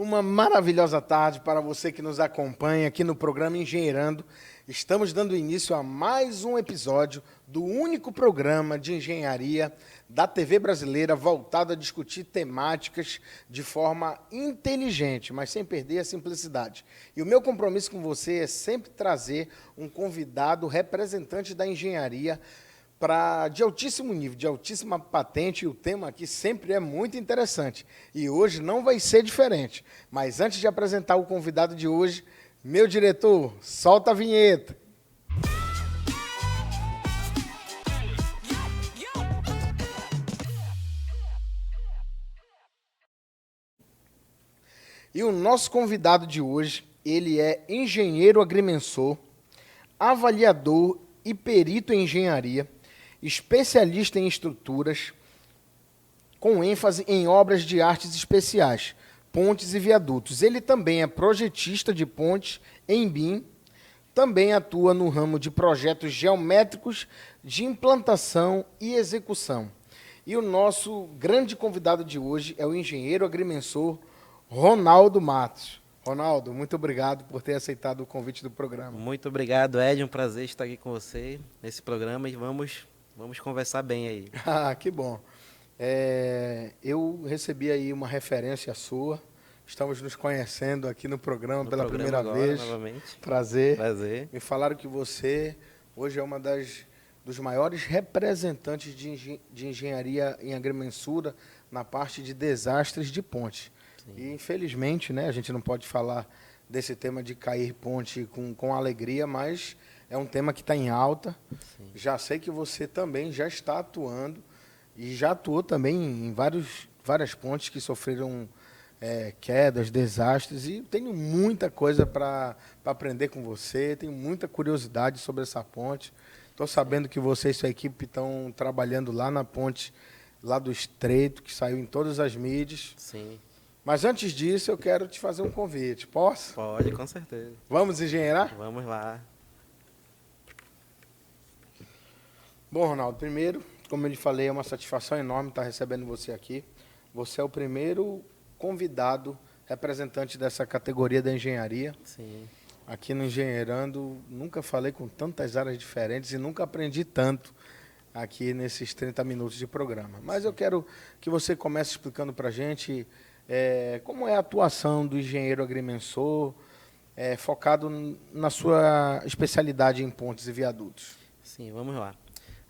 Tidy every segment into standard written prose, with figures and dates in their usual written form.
Uma maravilhosa tarde para você que nos acompanha aqui no programa Engenheirando. Estamos dando início a mais um episódio do único programa de engenharia da TV brasileira voltado a discutir temáticas de forma inteligente, mas sem perder a simplicidade. E o meu compromisso com você é sempre trazer um convidado representante da engenharia de altíssimo nível, de altíssima patente, e o tema aqui sempre é muito interessante. E hoje não vai ser diferente. Mas antes de apresentar o convidado de hoje, meu diretor, solta a vinheta. E o nosso convidado de hoje, ele é engenheiro agrimensor, avaliador e perito em engenharia, especialista em estruturas, com ênfase em obras de artes especiais, pontes e viadutos. Ele também é projetista de pontes em BIM, também atua no ramo de projetos geométricos de implantação e execução. E o nosso grande convidado de hoje é o engenheiro agrimensor Ronaldo Matos. Ronaldo, muito obrigado por ter aceitado o convite do programa. Muito obrigado, Ed. Um prazer estar aqui com você nesse programa e vamos conversar bem aí. Ah, que bom. Eu recebi aí uma referência sua. Estamos nos conhecendo aqui no programa pela primeira agora, vez. novamente. Prazer. Prazer. Me falaram que você hoje é uma dos maiores representantes de engenharia em agrimensura na parte de desastres de ponte. Sim. E infelizmente, né, a gente não pode falar desse tema de cair ponte com alegria, mas é um tema que está em alta. Sim. Já sei que você também já está atuando e já atuou também em várias pontes que sofreram quedas, desastres, e tenho muita coisa para aprender com você, tenho muita curiosidade sobre essa ponte. Estou sabendo que você e sua equipe estão trabalhando lá na ponte, lá do Estreito, que saiu em todas as mídias. Sim. Mas antes disso, eu quero te fazer um convite. Posso? Pode, com certeza. Vamos engenheirar? Vamos lá. Bom, Ronaldo, primeiro, como eu lhe falei, é uma satisfação enorme estar recebendo você aqui. Você é o primeiro convidado representante dessa categoria da engenharia. Sim. Aqui no Engenheirando, nunca falei com tantas áreas diferentes e nunca aprendi tanto aqui nesses 30 minutos de programa. Mas eu quero que você comece explicando para a gente como é a atuação do engenheiro agrimensor, focado na sua especialidade em pontes e viadutos. Sim, vamos lá.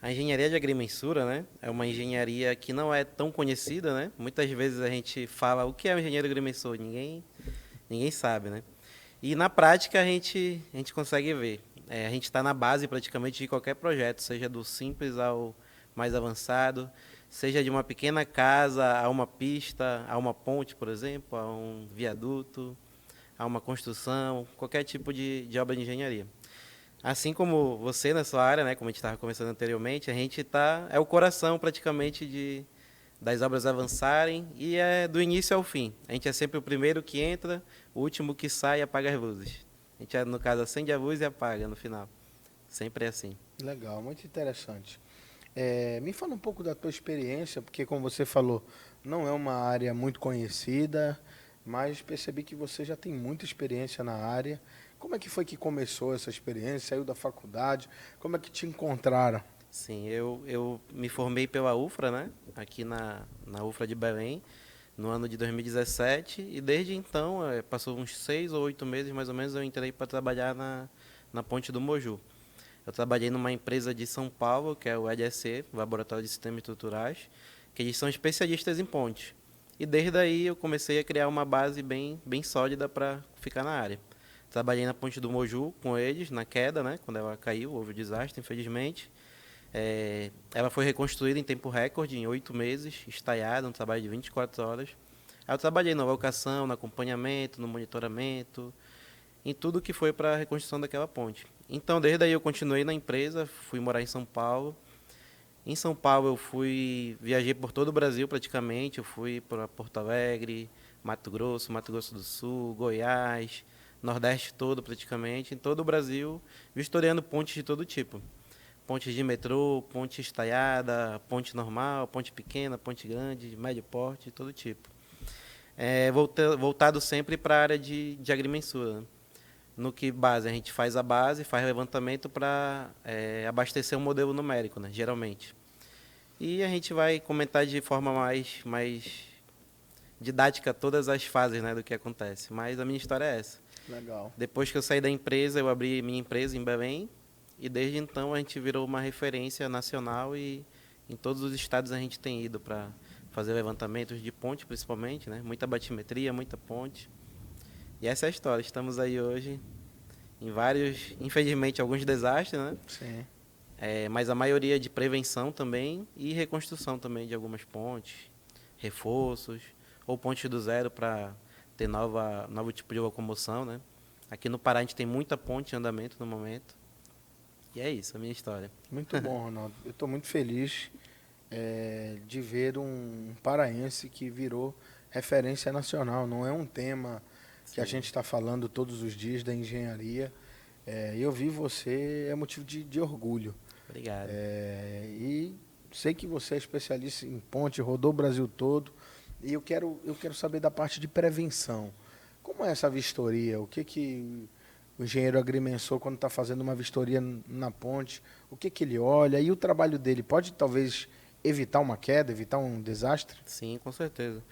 A engenharia de agrimensura, né, é uma engenharia que não é tão conhecida, né? Muitas vezes a gente fala o que é um engenheiro agrimensor, ninguém sabe, né? E na prática a gente consegue ver. A gente está na base praticamente de qualquer projeto, seja do simples ao mais avançado, seja de uma pequena casa a uma pista, a uma ponte, por exemplo, a um viaduto, a uma construção, qualquer tipo de obra de engenharia. Assim como você na sua área, né, como a gente estava conversando anteriormente, a gente é o coração praticamente das obras avançarem e é do início ao fim. A gente é sempre o primeiro que entra, o último que sai e apaga as luzes. A gente, no caso, acende a luz e apaga no final. Sempre é assim. Legal, muito interessante. Me fala um pouco da tua experiência, porque como você falou, não é uma área muito conhecida, mas percebi que você já tem muita experiência na área. Como é que foi que começou essa experiência? Saiu da faculdade? Como é que te encontraram? Sim, eu me formei pela UFRA, né? Aqui na UFRA de Belém, no ano de 2017, e desde então, passou uns 6 ou 8 meses mais ou menos, eu entrei para trabalhar na Ponte do Moju. Eu trabalhei numa empresa de São Paulo, que é o EDSE, Laboratório de Sistemas Estruturais, que eles são especialistas em pontes. E desde aí eu comecei a criar uma base bem sólida para ficar na área. Trabalhei na Ponte do Moju com eles, na queda, né? Quando ela caiu, houve um desastre, infelizmente. Ela foi reconstruída em tempo recorde, em 8 meses, estaiada, um trabalho de 24 horas. Aí eu trabalhei na locação, no acompanhamento, no monitoramento, em tudo que foi para a reconstrução daquela ponte. Então, desde aí eu continuei na empresa, fui morar em São Paulo. Em São Paulo eu viajei por todo o Brasil praticamente, eu fui para Porto Alegre, Mato Grosso do Sul, Goiás, Nordeste todo praticamente, em todo o Brasil, vistoriando pontes de todo tipo. Pontes de metrô, ponte estaiada, ponte normal, ponte pequena, ponte grande, médio porte, todo tipo. voltado sempre para a área de agrimensura, né? No que base, a gente faz a base, faz levantamento para abastecer um modelo numérico, né, geralmente. E a gente vai comentar de forma mais didática todas as fases, né, do que acontece. Mas a minha história é essa. Legal. Depois que eu saí da empresa, eu abri minha empresa em Belém. E desde então a gente virou uma referência nacional e em todos os estados a gente tem ido para fazer levantamentos de ponte, principalmente, né? Muita batimetria, muita ponte. E essa é a história. Estamos aí hoje em vários, infelizmente, alguns desastres, né? Sim. Mas a maioria de prevenção também e reconstrução também de algumas pontes, reforços ou pontes do zero para ter novo tipo de locomoção, né? Aqui no Pará a gente tem muita ponte em andamento no momento. E é isso, a minha história. Muito bom, Ronaldo. Eu estou muito feliz de ver um paraense que virou referência nacional. Não é um tema que a Sim. gente está falando todos os dias da engenharia. Eu vi você, é motivo de orgulho. Obrigado. E sei que você é especialista em ponte, rodou o Brasil todo. E eu quero saber da parte de prevenção. Como é essa vistoria? O que o engenheiro agrimensor, quando está fazendo uma vistoria na ponte, o que ele olha? E o trabalho dele pode, talvez, evitar uma queda, evitar um desastre? Sim, com certeza.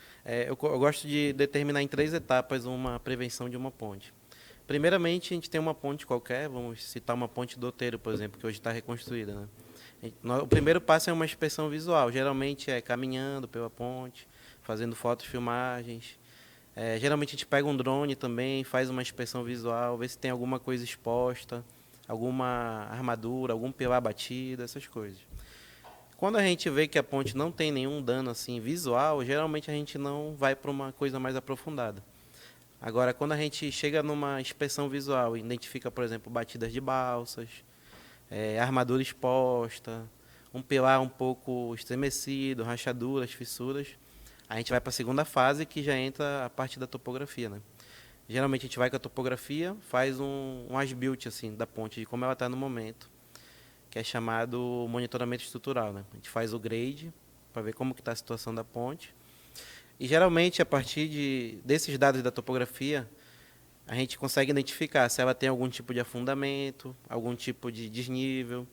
Eu gosto de determinar em 3 etapas uma prevenção de uma ponte. Primeiramente, a gente tem uma ponte qualquer, vamos citar uma ponte do Outeiro, por exemplo, que hoje está reconstruída, né? O primeiro passo é uma inspeção visual, geralmente é caminhando pela ponte, fazendo fotos, filmagens. Geralmente a gente pega um drone também, faz uma inspeção visual, vê se tem alguma coisa exposta, alguma armadura, algum pilar batido, essas coisas. Quando a gente vê que a ponte não tem nenhum dano assim visual, geralmente a gente não vai para uma coisa mais aprofundada. Agora, quando a gente chega numa inspeção visual e identifica, por exemplo, batidas de balsas, armadura exposta, um pilar um pouco estremecido, rachaduras, fissuras, a gente vai para a segunda fase, que já entra a parte da topografia, né? Geralmente a gente vai com a topografia, faz um as-built assim, da ponte, de como ela está no momento, que é chamado monitoramento estrutural, né? A gente faz o grade para ver como que está a situação da ponte. E geralmente, a partir desses dados da topografia, a gente consegue identificar se ela tem algum tipo de afundamento, algum tipo de desnível,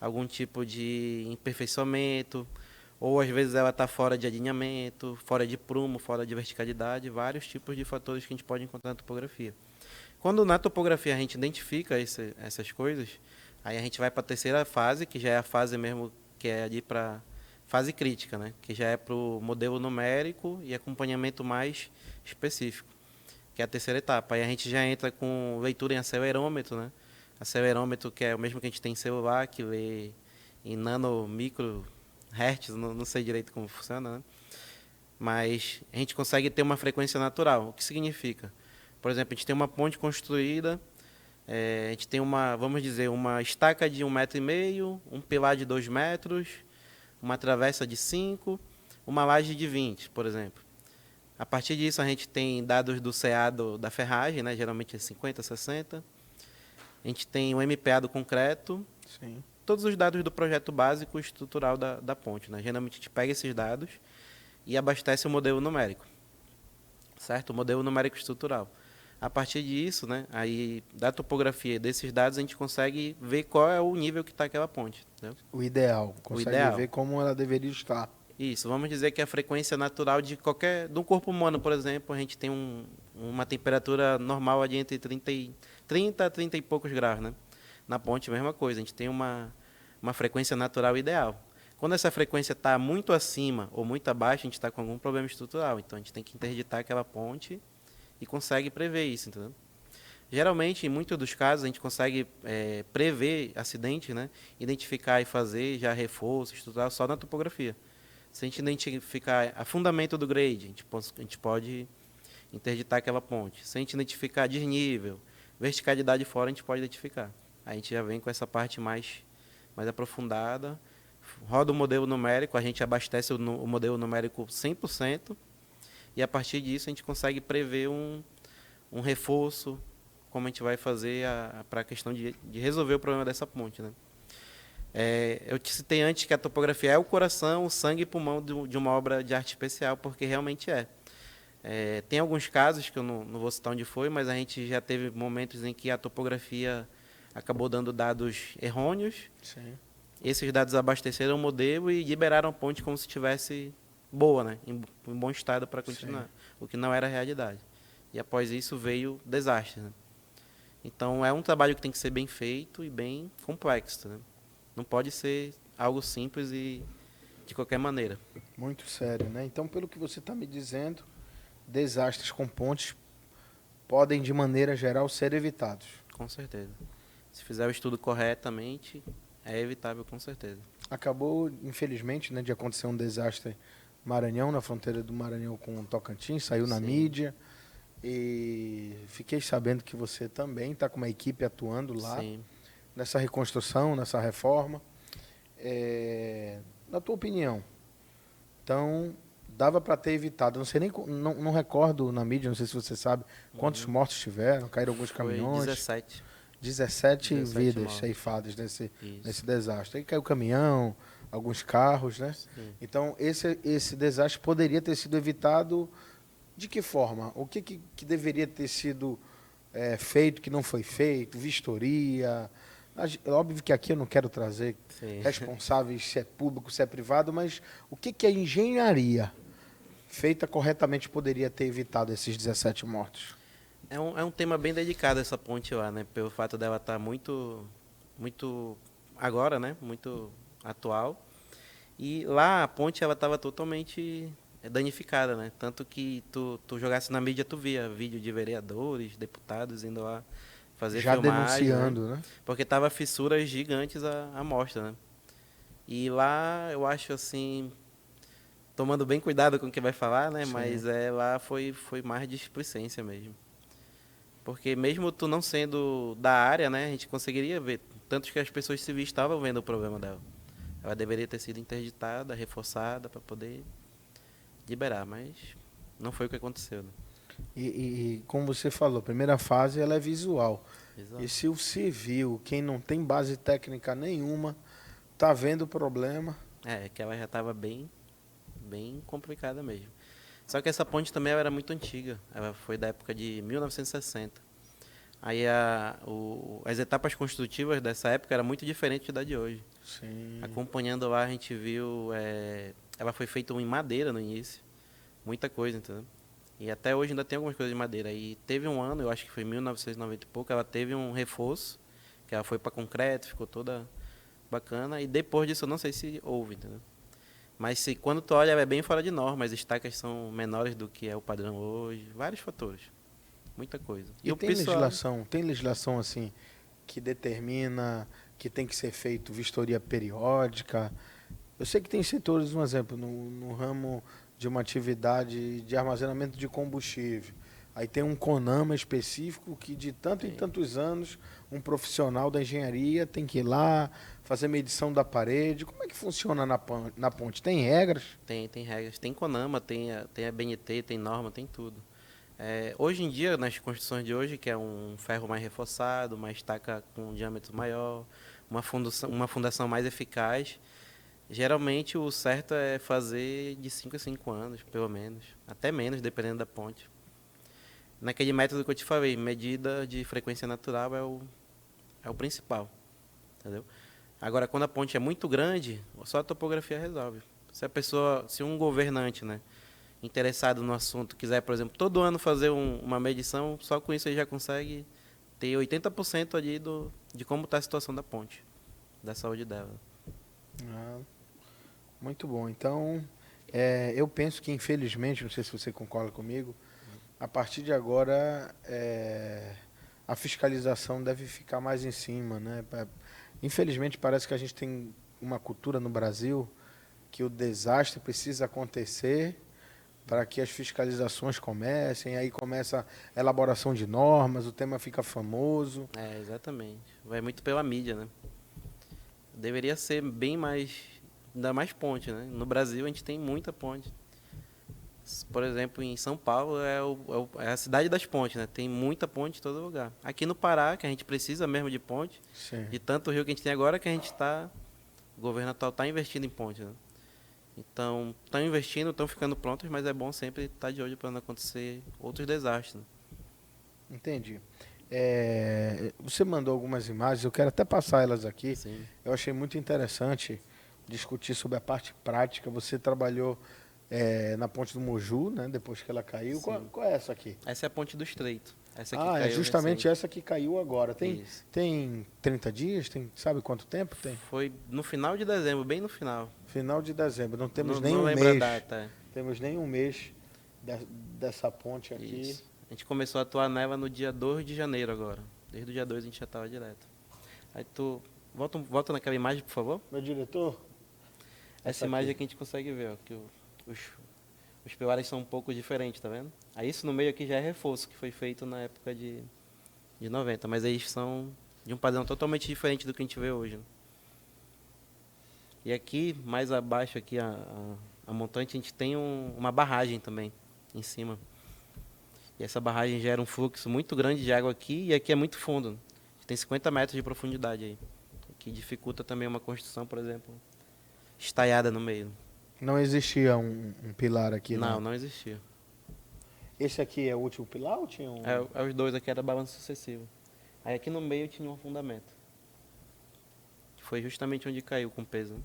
algum tipo de imperfeiçoamento, ou às vezes ela está fora de alinhamento, fora de prumo, fora de verticalidade, vários tipos de fatores que a gente pode encontrar na topografia. Quando na topografia a gente identifica essas coisas, aí a gente vai para a terceira fase, que já é a fase mesmo que é ali para fase crítica, né? Que já é para o modelo numérico e acompanhamento mais específico, que é a terceira etapa. Aí a gente já entra com leitura em acelerômetro, né? Acelerômetro que é o mesmo que a gente tem em celular, que lê em nano, micro, hertz, não sei direito como funciona, né? Mas a gente consegue ter uma frequência natural. O que significa? Por exemplo, a gente tem uma ponte construída, a gente tem vamos dizer, uma estaca de 1,5 m, um pilar de 2 metros, uma travessa de 5, uma laje de 20, por exemplo. A partir disso, a gente tem dados do CA da ferragem, né? Geralmente é 50, 60. A gente tem o MPA do concreto. Sim. Todos os dados do projeto básico estrutural da ponte, né? Geralmente a gente pega esses dados e abastece o modelo numérico, certo? O modelo numérico estrutural. A partir disso, né, aí da topografia desses dados, a gente consegue ver qual é o nível que está aquela ponte. Entendeu? O ideal. Consegue ideal. ver como ela deveria estar. Isso, vamos dizer que a frequência natural de um corpo humano, por exemplo, a gente tem uma temperatura normal ali entre 30 a 30 e poucos graus, né? Na ponte, a mesma coisa, a gente tem uma frequência natural ideal. Quando essa frequência está muito acima ou muito abaixo, a gente está com algum problema estrutural. Então, a gente tem que interditar aquela ponte e consegue prever isso, entendeu? Geralmente, em muitos dos casos, a gente consegue prever acidentes, né? Identificar e fazer já reforço estrutural só na topografia. Se a gente identificar afundamento do grade, a gente pode interditar aquela ponte. Se a gente identificar desnível, verticalidade fora, a gente pode identificar. Aí a gente já vem com essa parte mais aprofundada, roda o modelo numérico, a gente abastece o modelo numérico 100%, e a partir disso a gente consegue prever um reforço, como a gente vai fazer para a questão de resolver o problema dessa ponte, né? Eu te citei antes que a topografia é o coração, o sangue e pulmão de uma obra de arte especial, porque realmente é. Tem alguns casos que eu não vou citar onde foi, mas a gente já teve momentos em que a topografia acabou dando dados errôneos. Sim. Esses dados abasteceram o modelo e liberaram a ponte como se estivesse boa, né? Em bom estado para continuar, o que não era a realidade. E após isso veio desastre, né? Então é um trabalho que tem que ser bem feito e bem complexo, né? Não pode ser algo simples e de qualquer maneira. Muito sério, né? Então, pelo que você está me dizendo, desastres com pontes podem, de maneira geral, ser evitados. Com certeza. Se fizer o estudo corretamente, é evitável com certeza. Acabou, infelizmente, né, de acontecer um desastre no Maranhão, na fronteira do Maranhão com o Tocantins, saiu na Sim. mídia. E fiquei sabendo que você também está com uma equipe atuando lá. Sim. Nessa reconstrução, nessa reforma. Na tua opinião, então, dava para ter evitado, não sei nem, não recordo na mídia, não sei se você sabe, quantos mortos tiveram, caíram alguns Foi caminhões. 17. 17 vidas mortos. ceifadas nesse Isso. desastre. Aí caiu caminhão, alguns carros, né? Sim. Então, esse desastre poderia ter sido evitado de que forma? O que deveria ter sido feito que não foi feito? Vistoria? Óbvio que aqui eu não quero trazer Sim. responsáveis, se é público, se é privado, mas o que a engenharia feita corretamente poderia ter evitado esses 17 mortos? É um tema bem dedicado essa ponte lá, né? Pelo fato dela estar muito agora, né? Muito atual. E lá a ponte ela estava totalmente danificada, né? Tanto que tu jogasse na mídia, tu via vídeo de vereadores, deputados indo lá fazer Já filmagem, denunciando, né? porque tava fissuras gigantes à mostra, né? E lá eu acho assim, tomando bem cuidado com o que vai falar, né? Sim. Mas lá foi mais displicência mesmo. Porque mesmo tu não sendo da área, né, a gente conseguiria ver. Tanto que as pessoas civis estavam vendo o problema dela. Ela deveria ter sido interditada, reforçada para poder liberar, mas não foi o que aconteceu. Né? E como você falou, a primeira fase ela é visual. Exato. E se o civil, quem não tem base técnica nenhuma, tá vendo o problema. Que ela já estava bem complicada mesmo. Só que essa ponte também ela era muito antiga. Ela foi da época de 1960. Aí as etapas construtivas dessa época eram muito diferentes da de hoje. Sim. Acompanhando lá, a gente viu... ela foi feita em madeira no início. Muita coisa, entendeu? E até hoje ainda tem algumas coisas de madeira. E teve um ano, eu acho que foi em 1990 e pouco, ela teve um reforço, que ela foi para concreto, ficou toda bacana. E depois disso eu não sei se houve, entendeu? Mas quando tu olha, ela é bem fora de norma. As estacas são menores do que é o padrão hoje. Vários fatores. Muita coisa. E o tem pessoal... legislação assim que determina que tem que ser feito vistoria periódica. Eu sei que tem setores, um exemplo, no ramo de uma atividade de armazenamento de combustível. Aí tem um CONAMA específico que de tanto em tantos anos um profissional da engenharia tem que ir lá fazer medição da parede. Como é que funciona na ponte? Tem regras? Tem regras. Tem CONAMA, tem a BNT, tem norma, tem tudo. Hoje em dia, nas construções de hoje, que é um ferro mais reforçado, uma estaca com um diâmetro maior, uma fundação mais eficaz, geralmente o certo é fazer de 5 a 5 anos, pelo menos. Até menos, dependendo da ponte. Naquele método que eu te falei, medida de frequência natural é o principal. Entendeu? Agora, quando a ponte é muito grande, só a topografia resolve. Se um governante, né, interessado no assunto, quiser, por exemplo, todo ano fazer uma medição, só com isso ele já consegue ter 80% ali de como está a situação da ponte, da saúde dela. Muito bom. Então, eu penso que, infelizmente, não sei se você concorda comigo, a partir de agora, a fiscalização deve ficar mais em cima, né? Infelizmente, parece que a gente tem uma cultura no Brasil que o desastre precisa acontecer para que as fiscalizações comecem, aí começa a elaboração de normas, o tema fica famoso. Exatamente. Vai muito pela mídia, né? Deveria ser bem mais, ainda mais ponte, né? No Brasil a gente tem muita ponte. Por exemplo, em São Paulo é a cidade das pontes, né? Tem muita ponte em todo lugar. Aqui no Pará, que a gente precisa mesmo de ponte, Sim. de tanto rio que a gente tem agora, que o governo atual está investindo em ponte, né? Então, estão investindo, estão ficando prontas, mas é bom sempre estar de olho para não acontecer outros desastres, né? Entendi. Você mandou algumas imagens, eu quero até passar elas aqui. Sim, Eu achei muito interessante discutir sobre a parte prática. Você trabalhou na ponte do Moju, né? Depois que ela caiu. Qual, sim. qual é essa aqui? Essa é a Ponte do Estreito. Essa aqui Ah, é caiu justamente recente. essa que caiu agora. Tem, Isso. tem 30 dias? Sabe quanto tempo tem? Foi no final de dezembro, bem no final. Final de dezembro. Não temos Não, nem não um lembro a mês. data. Temos nem um mês dessa ponte É. aqui. Isso. A gente começou a atuar nela no dia 2 de janeiro agora. Desde o dia 2 a gente já estava direto. Aí tu... Volta naquela imagem, por favor. Meu diretor? Essa imagem aqui a gente consegue ver, ó, que os pilares são um pouco diferentes, tá vendo? Aí isso no meio aqui já é reforço, que foi feito na época de 90, mas eles são de um padrão totalmente diferente do que a gente vê hoje, né? E aqui, mais abaixo aqui, a montante, a gente tem uma barragem também, em cima. E essa barragem gera um fluxo muito grande de água aqui, e aqui é muito fundo, né? Tem 50 metros de profundidade aí, o que dificulta também uma construção, por exemplo, estaiada no meio. Não existia um pilar aqui, Não, não existia. Esse aqui é o último pilar ou tinha um? É os dois aqui era balanço sucessivo. Aí aqui no meio tinha um fundamento. Que foi justamente onde caiu com peso, né?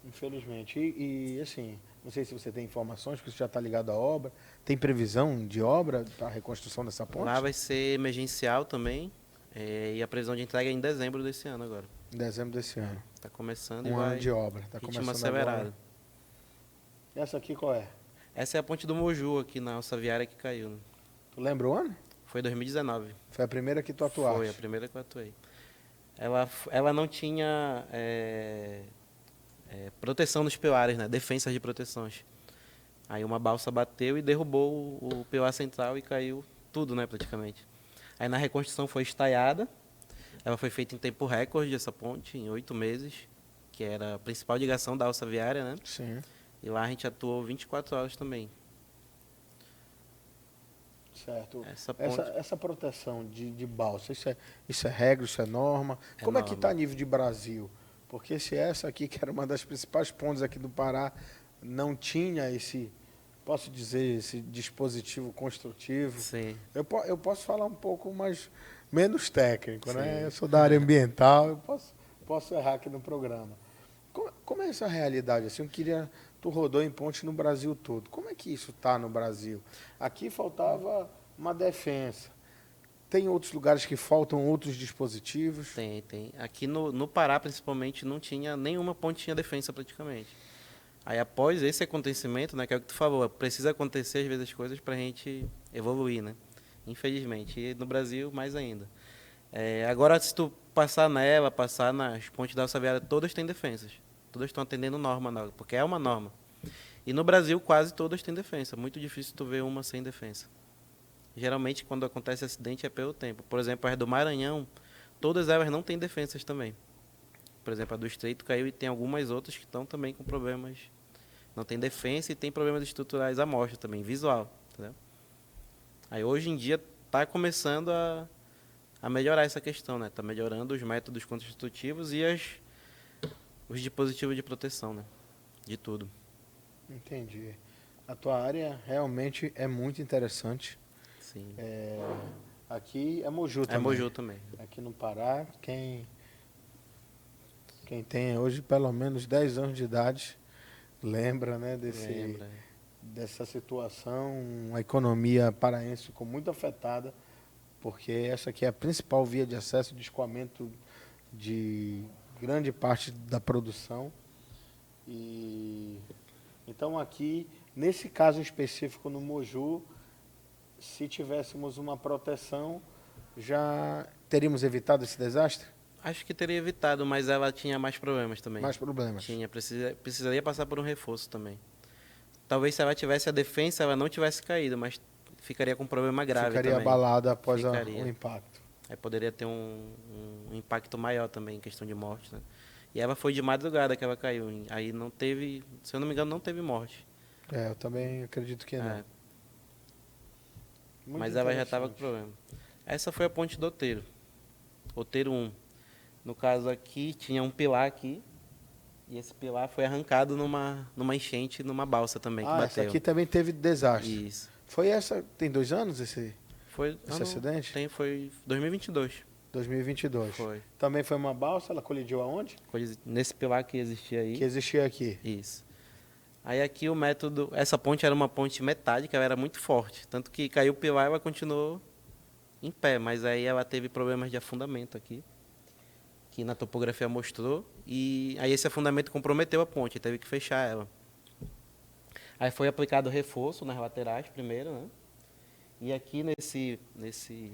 Infelizmente. Assim, não sei se você tem informações, porque você já está ligado à obra. Tem previsão de obra para a reconstrução dessa ponte? Lá vai ser emergencial também. E a previsão de entrega é em dezembro desse ano agora. Em dezembro desse ano. Está começando e Um ano vai de obra. Está ritmo começando acelerado. agora. E essa aqui qual é? Essa é a ponte do Moju aqui na alça viária que caiu, né? Tu lembra o ano? Foi 2019. Foi a primeira que tu atuaste. Foi a primeira que eu atuei. Ela não tinha proteção nos pilares, né? Defensas de proteções. Aí uma balsa bateu e derrubou o pilar central e caiu tudo, né, praticamente. Aí na reconstrução foi estaiada. Ela foi feita em tempo recorde, essa ponte, em 8 meses, que era a principal ligação da alça viária, né? Sim. E lá a gente atuou 24 horas também. Certo. Essa ponte Essa proteção de balsa, isso é regra, isso é norma? é Como é que está a norma. nível de Brasil? Porque se essa aqui, que era uma das principais pontes aqui do Pará, não tinha posso dizer, esse dispositivo construtivo, Sim, eu posso falar um pouco menos técnico, né? sim. Eu sou da área ambiental, eu posso errar aqui no programa. Como é essa realidade? Assim, tu rodou em ponte no Brasil todo. Como é que isso está no Brasil? Aqui faltava uma defensa. Tem outros lugares que faltam outros dispositivos? Tem. Aqui no Pará, principalmente, não tinha nenhuma pontinha defensa praticamente. Aí após esse acontecimento, né, que é o que tu falou, precisa acontecer às vezes as coisas pra gente evoluir, né? Infelizmente. E no Brasil, mais ainda. Agora, se tu passar nas pontes da alça viária, todas têm defensas. Todas estão atendendo norma, porque é uma norma. E no Brasil, quase todas têm defensa. Muito difícil tu ver uma sem defensa. Geralmente, quando acontece acidente, é pelo tempo. Por exemplo, as do Maranhão, todas elas não têm defensas também. Por exemplo, a do Estreito caiu e tem algumas outras que estão também com problemas. Não tem defensa e tem problemas estruturais à mostra também, visual. Entendeu? Aí hoje em dia está começando a melhorar essa questão, né? Está melhorando os métodos construtivos e os dispositivos de proteção, né? De tudo. Entendi. A tua área realmente é muito interessante. Sim. Aqui é Moju É também. Moju também. Aqui no Pará, quem tem hoje pelo menos 10 anos de idade lembra, né, Lembra. dessa situação. A economia paraense ficou muito afetada, porque essa aqui é a principal via de acesso de escoamento de grande parte da produção. E então aqui, nesse caso específico no Moju, se tivéssemos uma proteção, já teríamos evitado esse desastre? Acho que teria evitado, mas ela tinha mais problemas também. Mais problemas. Precisaria passar por um reforço também. Talvez se ela tivesse a defensa, ela não tivesse caído, mas ficaria com um problema grave Ficaria também. abalada após Ficaria. o impacto. Aí poderia ter um impacto maior também em questão de morte, né? E ela foi de madrugada que ela caiu. Aí não teve, se eu não me engano, não teve morte. Eu também acredito que não. É, Muito mas ela já estava com interessante. problema. Essa foi a ponte do Outeiro. Outeiro 1. No caso aqui, tinha um pilar aqui. E esse pilar foi arrancado numa enchente, numa balsa também, que Ah, essa bateu. aqui também teve desastre. Isso. Foi essa, tem 2 anos Foi, esse acidente? foi 2022. 2022. Foi. Também foi uma balsa, ela colidiu aonde? Nesse pilar que existia aí. Que existia aqui. Isso. Aí aqui o método, essa ponte era uma ponte metálica, ela era muito forte, tanto que caiu o pilar e ela continuou em pé, mas aí ela teve problemas de afundamento aqui, que na topografia mostrou, e aí esse afundamento comprometeu a ponte, teve que fechar ela. Aí foi aplicado reforço nas laterais primeiro, né? E aqui nesse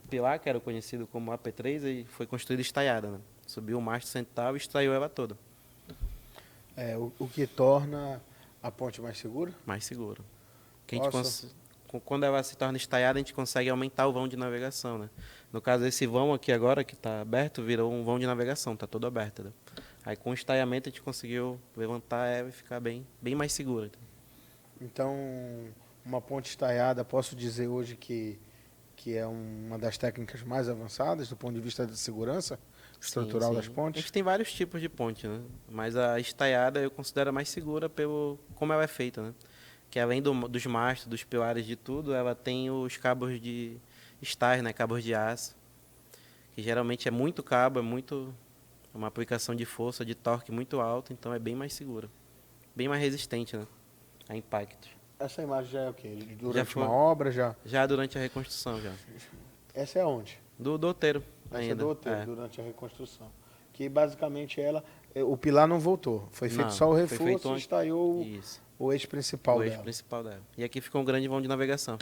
pilar, que era conhecido como AP3, aí foi construída estaiada, né? Subiu o mastro central e extraiu ela toda. O que torna a ponte mais segura? Mais seguro. Nossa. Quando ela se torna estaiada, a gente consegue aumentar o vão de navegação, né? No caso, esse vão aqui agora, que está aberto, virou um vão de navegação, está todo aberto. Né? Aí com o estaiamento a gente conseguiu levantar ela e ficar bem mais segura. Então, uma ponte estaiada, posso dizer hoje que é uma das técnicas mais avançadas do ponto de vista de segurança estrutural Sim. das A pontes? gente tem vários tipos de ponte, né? Mas a estaiada eu considero a mais segura pelo como ela é feita, né? Que além dos mastros, dos pilares, de tudo, ela tem os cabos de estais, né? Cabos de aço, que geralmente é muito cabo, uma aplicação de força, de torque muito alto, então é bem mais segura, bem mais resistente, né? A impactos. Essa imagem já é o quê? Já Durante foi. uma obra já? Já durante a reconstrução, já. Essa é onde? Do outeiro Essa ainda. é do hotel, durante a reconstrução. Que basicamente o pilar não voltou. Foi feito Não, só o foi reforço feito e estaiou Isso, o eixo principal o eixo dela. principal dela. E aqui ficou um grande vão de navegação.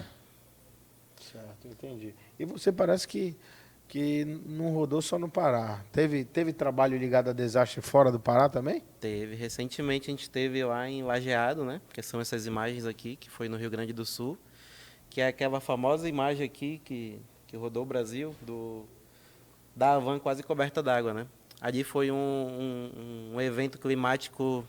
Certo, entendi. E você parece que não rodou só no Pará. Teve trabalho ligado a desastre fora do Pará também? Teve. Recentemente a gente teve lá em Lajeado, né? Que são essas imagens aqui, que foi no Rio Grande do Sul. Que é aquela famosa imagem aqui que rodou o Brasil, da van quase coberta d'água, né? Ali foi um evento climático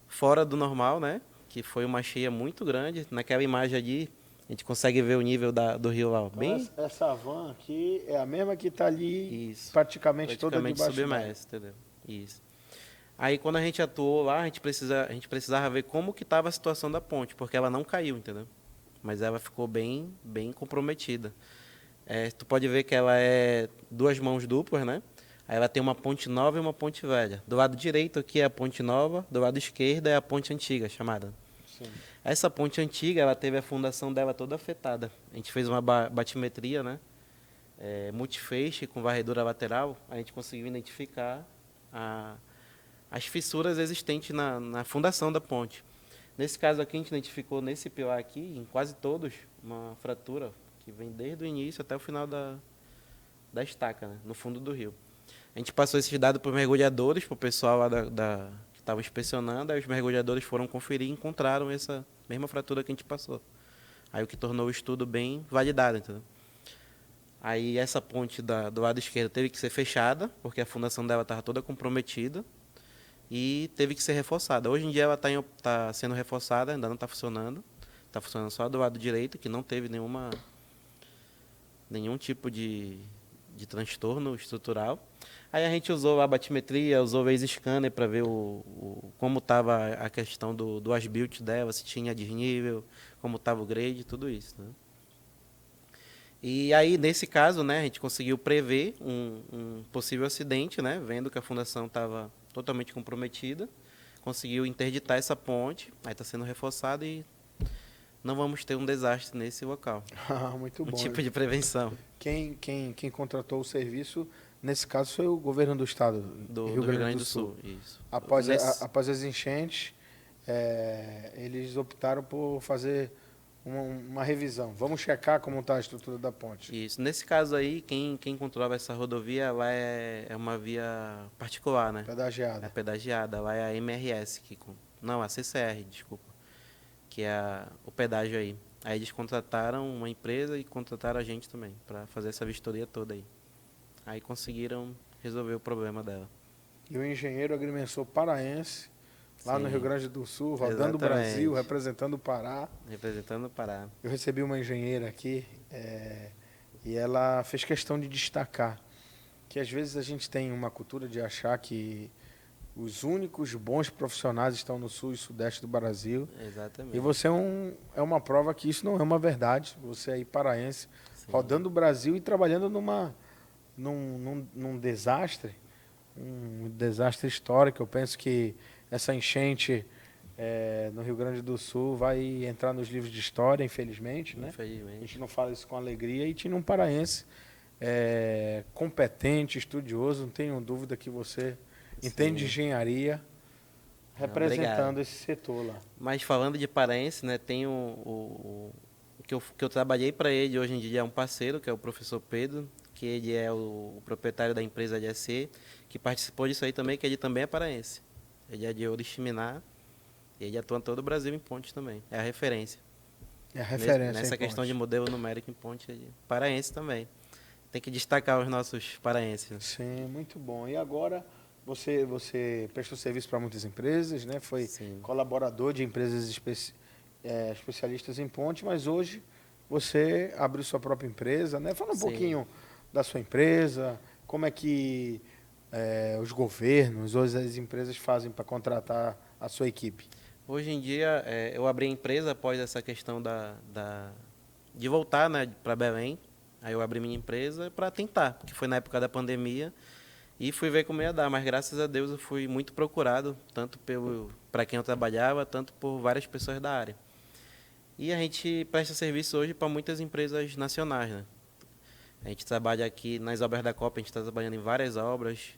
fora do normal, né? Que foi uma cheia muito grande. Naquela imagem ali, a gente consegue ver o nível do rio lá, ó, Então, bem essa van aqui é a mesma que está ali isso, praticamente toda praticamente debaixo d'água. submerso, entendeu? Isso. Aí quando a gente atuou lá, a gente precisava ver como que estava a situação da ponte, porque ela não caiu, entendeu? Mas ela ficou bem comprometida. Tu pode ver que ela é 2 mãos duplas, né? Aí ela tem uma ponte nova e uma ponte velha. Do lado direito aqui é a ponte nova, do lado esquerdo é a ponte antiga, chamada. Sim. Essa ponte antiga, ela teve a fundação dela toda afetada. A gente fez uma batimetria, né? Multifeixe com varredura lateral. A gente conseguiu identificar as fissuras existentes na fundação da ponte. Nesse caso aqui, a gente identificou nesse pilar aqui, em quase todos, uma fratura que vem desde o início até o final da estaca, né? No fundo do rio. A gente passou esses dados para os mergulhadores, para o pessoal lá que estava inspecionando, aí os mergulhadores foram conferir e encontraram essa mesma fratura que a gente passou. Aí o que tornou o estudo bem validado, entendeu? Aí essa ponte do lado esquerdo teve que ser fechada, porque a fundação dela estava toda comprometida, e teve que ser reforçada. Hoje em dia ela está sendo reforçada, ainda não está funcionando. Está funcionando só do lado direito, que não teve nenhum tipo de transtorno estrutural. Aí a gente usou a batimetria, usou o laser scanner para ver como estava a questão do as-built dela, se tinha desnível, como estava o grade, tudo isso. Né? E aí, nesse caso, né, a gente conseguiu prever um possível acidente, né, vendo que a fundação estava totalmente comprometida, conseguiu interditar essa ponte, aí está sendo reforçada e não vamos ter um desastre nesse local. Muito bom. Tipo de prevenção. Quem contratou o serviço, nesse caso, foi o governo do estado do Rio Grande do Sul. Isso. Após as enchentes, eles optaram por fazer uma revisão. Vamos checar como está a estrutura da ponte. Isso. Nesse caso aí, quem controla essa rodovia, ela é uma via particular, né? Pedagiada. É pedagiada. Lá é a MRS, não, a CCR, desculpa, que é o pedágio aí. Aí eles contrataram uma empresa e contrataram a gente também, para fazer essa vistoria toda aí. Aí conseguiram resolver o problema dela. E o engenheiro agrimensor paraense, lá Sim. no Rio Grande do Sul, rodando o Brasil, representando o Pará. Representando o Pará. Eu recebi uma engenheira aqui e ela fez questão de destacar que às vezes a gente tem uma cultura de achar que Os únicos bons profissionais estão no sul e sudeste do Brasil. Exatamente. E você é uma prova que isso não é uma verdade. Você aí paraense, Sim. rodando o Brasil e trabalhando num desastre, um desastre histórico. Eu penso que essa enchente no Rio Grande do Sul vai entrar nos livros de história, infelizmente, né? A Infelizmente. gente não fala isso com alegria e tinha um paraense competente, estudioso, não tenho dúvida que você entende de engenharia, representando Obrigado. esse setor lá. Mas falando de paraense, né, tem o que eu trabalhei para ele hoje em dia é um parceiro, que é o professor Pedro, que ele é o proprietário da empresa de SE, que participou disso aí também, que ele também é paraense. Ele é de Oriximiná, e ele atua em todo o Brasil em pontes também. É a referência. É a referência Nessa em questão de ponte. modelo numérico em ponte, ele é paraense também. Tem que destacar os nossos paraenses. Né? Sim, muito bom. E agora você prestou serviço para muitas empresas, né? Foi Sim. colaborador de empresas especialistas em ponte, mas hoje você abriu sua própria empresa, né? Fala um Sim. pouquinho da sua empresa, como é que os governos, hoje as empresas fazem para contratar a sua equipe. Hoje em dia, eu abri a empresa após essa questão de voltar, né, para Belém. Aí eu abri minha empresa para tentar, porque foi na época da pandemia e fui ver como ia dar. Mas graças a Deus eu fui muito procurado, tanto para quem eu trabalhava, tanto por várias pessoas da área. E a gente presta serviço hoje para muitas empresas nacionais, né? A gente trabalha aqui nas obras da Copa, a gente está trabalhando em várias obras.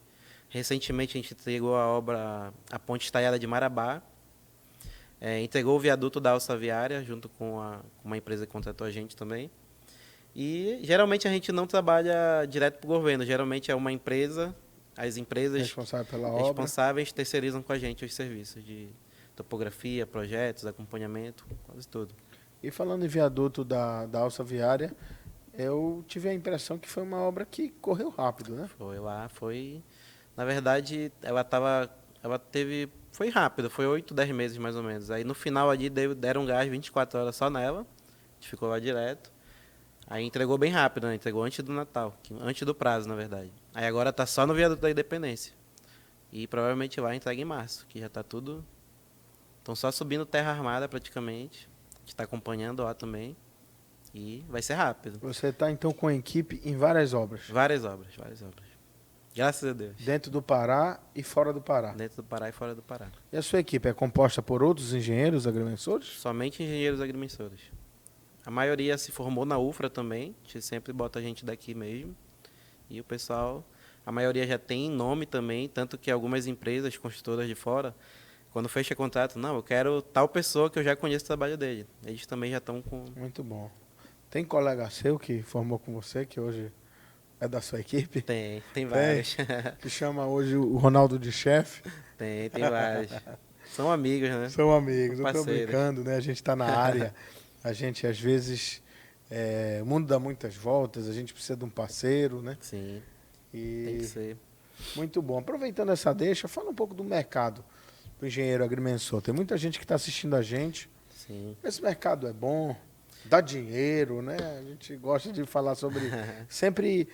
Recentemente a gente entregou a Ponte Estaiada de Marabá, entregou o viaduto da Alça Viária, junto com uma empresa que contratou a gente também. E geralmente a gente não trabalha direto para o governo, geralmente é uma empresa, as empresas Responsável pela obra. responsáveis terceirizam com a gente os serviços de topografia, projetos, acompanhamento, quase tudo. E falando em viaduto da Alça Viária, eu tive a impressão que foi uma obra que correu rápido, né? Foi. Na verdade, foi rápido, foi 8, 10 meses mais ou menos. Aí no final ali deram gás 24 horas só nela, a gente ficou lá direto. Aí entregou bem rápido, né? Entregou antes do Natal, antes do prazo, na verdade. Aí agora tá só no viaduto da Independência. E provavelmente vai entregar em março, que já tá tudo. Estão só subindo terra armada praticamente. A gente tá acompanhando lá também. E vai ser rápido. Você está então com a equipe em várias obras. Várias obras, várias obras. Graças a Deus. Dentro do Pará e fora do Pará. Dentro do Pará e fora do Pará. E a sua equipe é composta por outros engenheiros agrimensores? Somente engenheiros agrimensores. A maioria se formou na UFRA também. A gente sempre bota a gente daqui mesmo. E o pessoal, a maioria já tem nome também, tanto que algumas empresas, construtoras de fora, quando fecha contrato, não, eu quero tal pessoa que eu já conheço o trabalho dele. Eles também já estão com... Muito bom. Tem colega seu que formou com você, que hoje é da sua equipe? Tem vários. Que chama hoje o Ronaldo de chefe? Tem vários. São amigos, né? São amigos, eu tô Parceiros. brincando, né? A gente está na área, a gente às vezes, o mundo dá muitas voltas, a gente precisa de um parceiro, né? Sim, E tem que ser. muito bom. Aproveitando essa deixa, fala um pouco do mercado do engenheiro agrimensor. Tem muita gente que está assistindo a gente. Sim. Esse mercado é bom, dá dinheiro, né? A gente gosta de falar sobre sempre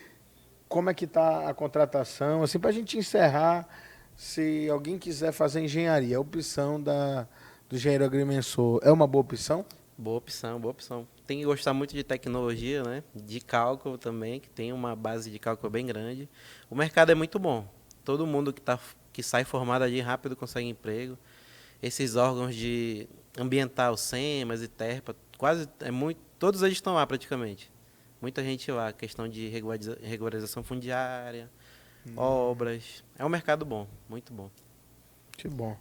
como é que está a contratação, assim, para a gente encerrar, se alguém quiser fazer engenharia, a opção do engenheiro agrimensor é uma boa opção? Boa opção, boa opção. Tem que gostar muito de tecnologia, né? De cálculo também, que tem uma base de cálculo bem grande. O mercado é muito bom. Todo mundo que sai formado ali rápido consegue emprego. Esses órgãos de ambiental, SEMAS e TERPA, todos eles estão lá praticamente. Muita gente lá, questão de regularização fundiária, obras. É um mercado bom, muito bom. Que bom.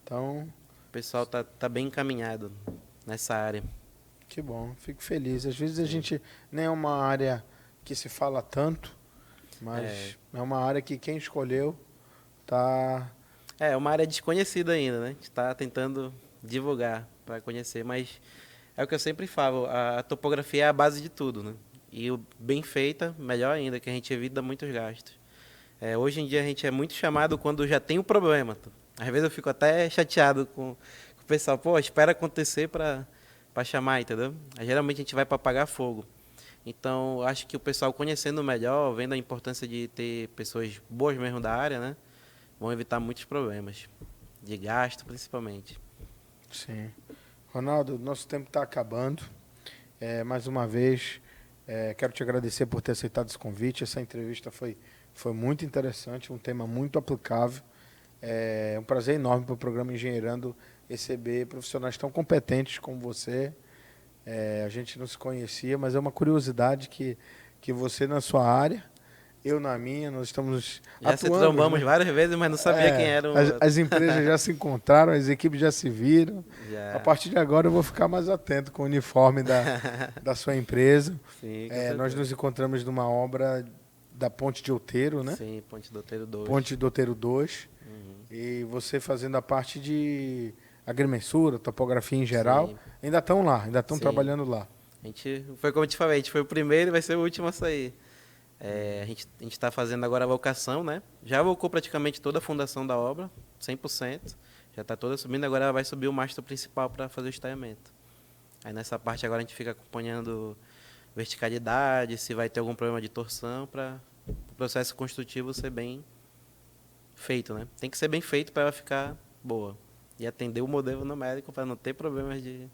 Então, O pessoal tá bem encaminhado nessa área. que bom, fico feliz. Às vezes a gente nem é uma área que se fala tanto, mas é uma área que quem escolheu tá... É uma área desconhecida ainda, né? A gente está tentando divulgar para conhecer, mas é o que eu sempre falo, a topografia é a base de tudo, né? E bem feita, melhor ainda, que a gente evita muitos gastos. Hoje em dia a gente é muito chamado quando já tem o problema. Às vezes eu fico até chateado com o pessoal, pô, espera acontecer para chamar, entendeu? Aí, geralmente a gente vai para apagar fogo. Então, acho que o pessoal conhecendo melhor, vendo a importância de ter pessoas boas mesmo da área, né? vão evitar muitos problemas, de gasto principalmente. Sim. Ronaldo, nosso tempo está acabando. Mais uma vez, quero te agradecer por ter aceitado esse convite. Essa entrevista foi muito interessante, um tema muito aplicável. É um prazer enorme para o programa Engenheirando receber profissionais tão competentes como você. A gente não se conhecia, mas é uma curiosidade que você na sua área, eu na minha, nós estamos Já atuando, se trombamos né? várias vezes, mas não sabia quem era o outro. As empresas já se encontraram, as equipes já se viram. Já. A partir de agora eu vou ficar mais atento com o uniforme da sua empresa. Sim, com Nós certeza. nos encontramos numa obra da Ponte de Outeiro, né? Sim, Ponte do Outeiro 2. Ponte de Outeiro 2. E você fazendo a parte de agrimensura, topografia em geral. Sim. Ainda estão lá, ainda estão Sim. trabalhando lá. Foi como eu te falei, a gente foi o primeiro e vai ser o último a sair. A gente está fazendo agora a locação, né? Já locou praticamente toda a fundação da obra, 100%. Já está toda subindo, agora ela vai subir o mastro principal para fazer o estaiamento. Aí nessa parte agora a gente fica acompanhando verticalidade, se vai ter algum problema de torção, para o processo construtivo ser bem feito, né? Tem que ser bem feito para ela ficar boa. E atender o modelo numérico para não ter problemas de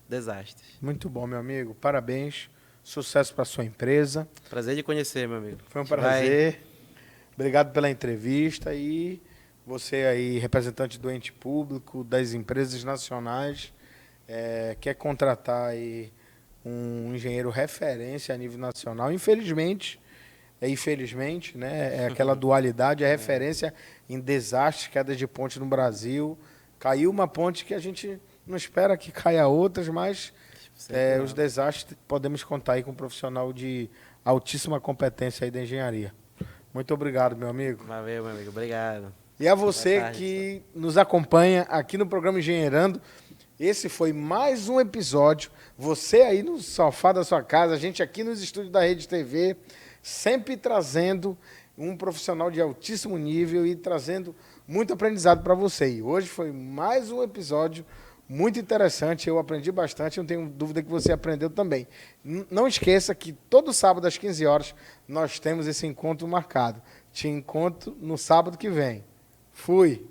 desastres. Muito bom, meu amigo. Parabéns. Sucesso para sua empresa. Prazer de conhecer, meu amigo. Foi um prazer. Obrigado pela entrevista. E você aí, representante do ente público, das empresas nacionais, quer contratar aí um engenheiro referência a nível nacional. Infelizmente, né? É aquela dualidade, é referência em desastres, quedas de ponte no Brasil. Caiu uma ponte que a gente não espera que caia outras, mas os desastres podemos contar aí com um profissional de altíssima competência aí da engenharia. Muito obrigado, meu amigo. Valeu, meu amigo. Obrigado. E a você Boa tarde, que nos acompanha aqui no programa Engenheirando. Esse foi mais um episódio. Você aí no sofá da sua casa, a gente aqui nos estúdios da Rede TV, sempre trazendo um profissional de altíssimo nível e trazendo muito aprendizado para você. E hoje foi mais um episódio muito interessante, eu aprendi bastante, não tenho dúvida que você aprendeu também. Não esqueça que todo sábado às 15 horas nós temos esse encontro marcado. Te encontro no sábado que vem. Fui!